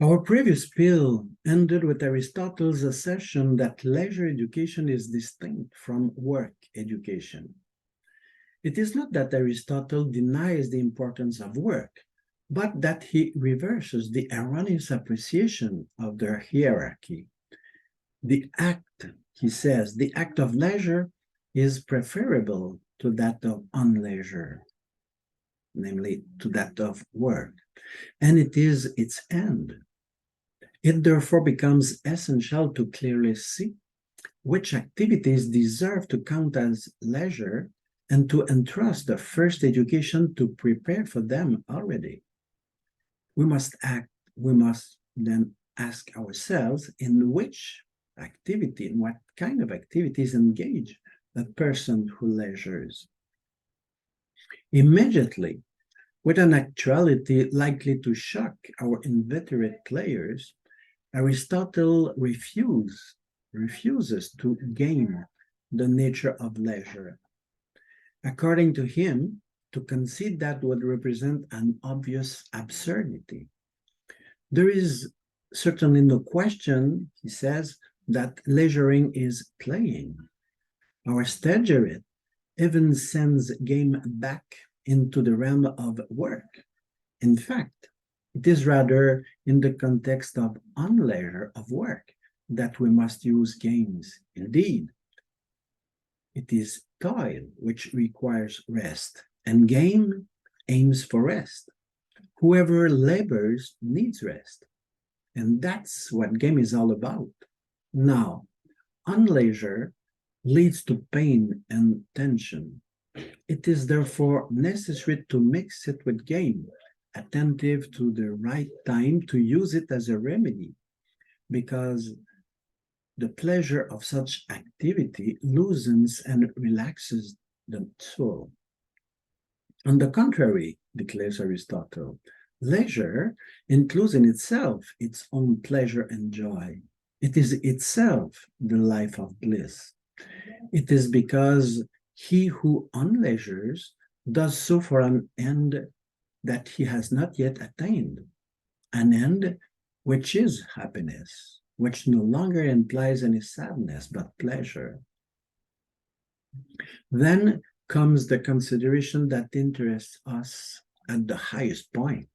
Our previous pill ended with Aristotle's assertion that leisure education is distinct from work education. It is not that Aristotle denies the importance of work, but that he reverses the erroneous appreciation of their hierarchy. The act, he says, the act of leisure is preferable to that of unleisure, namely to that of work, and it is its end. It therefore becomes essential to clearly see which activities deserve to count as leisure and to entrust the first education to prepare for them already. We must then ask ourselves in which activity, in what kind of activities engage a person who leisures. Immediately, with an actuality likely to shock our inveterate players, Aristotle refuses to game the nature of leisure. According to him, to concede that would represent an obvious absurdity. There is certainly no question, he says, that leisuring is playing. Our Stagirite even sends game back into the realm of work. In fact, it is rather in the context of unleisure of work that we must use games. Indeed, it is toil which requires rest, and game aims for rest. Whoever labors needs rest, and that's what game is all about. Now, unleisure leads to pain and tension. It is therefore necessary to mix it with game, attentive to the right time to use it as a remedy, because the pleasure of such activity loosens and relaxes the soul. On the contrary, declares Aristotle, leisure includes in itself its own pleasure and joy. It is itself the life of bliss. It is because he who unleisures does so for an end that he has not yet attained, an end which is happiness, which no longer implies any sadness but pleasure. Then comes the consideration that interests us at the highest point.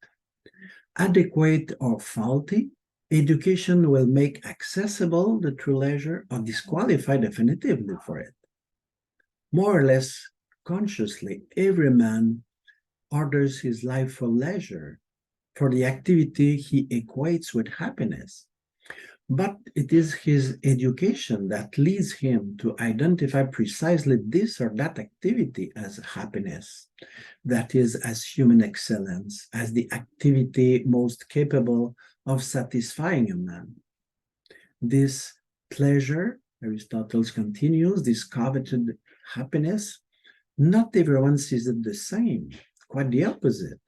Adequate or faulty, education will make accessible the true leisure or disqualify definitively for it. More or less consciously, every man orders his life for leisure, for the activity he equates with happiness. But it is his education that leads him to identify precisely this or that activity as happiness, that is, as human excellence, as the activity most capable of satisfying a man. This pleasure, Aristotle continues, this coveted happiness, not everyone sees it the same, quite the opposite.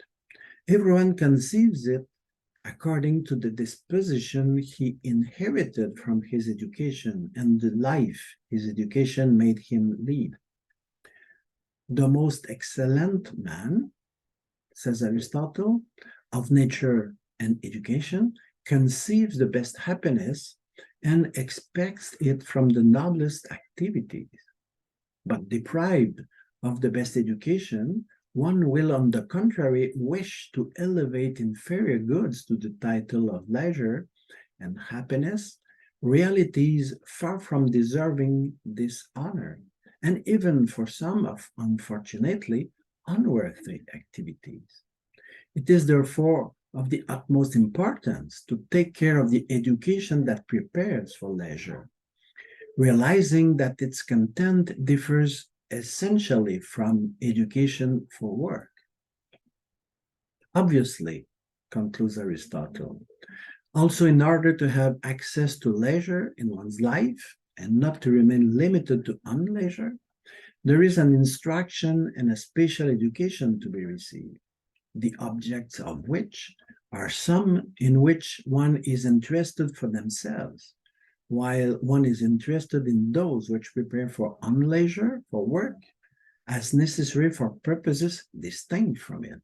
Everyone conceives it according to the disposition he inherited from his education and the life his education made him lead. The most excellent man, says Aristotle, of nature and education, conceives the best happiness and expects it from the noblest activities. But deprived of the best education, one will, on the contrary, wish to elevate inferior goods to the title of leisure and happiness, realities far from deserving this honor, and even for some of, unfortunately, unworthy activities. It is therefore of the utmost importance to take care of the education that prepares for leisure, realizing that its content differs essentially from education for work. Obviously, concludes Aristotle, also in order to have access to leisure in one's life and not to remain limited to unleisure, there is an instruction and a special education to be received, the objects of which are some in which one is interested for themselves, while one is interested in those which prepare for unleisure, for work, as necessary for purposes distinct from it.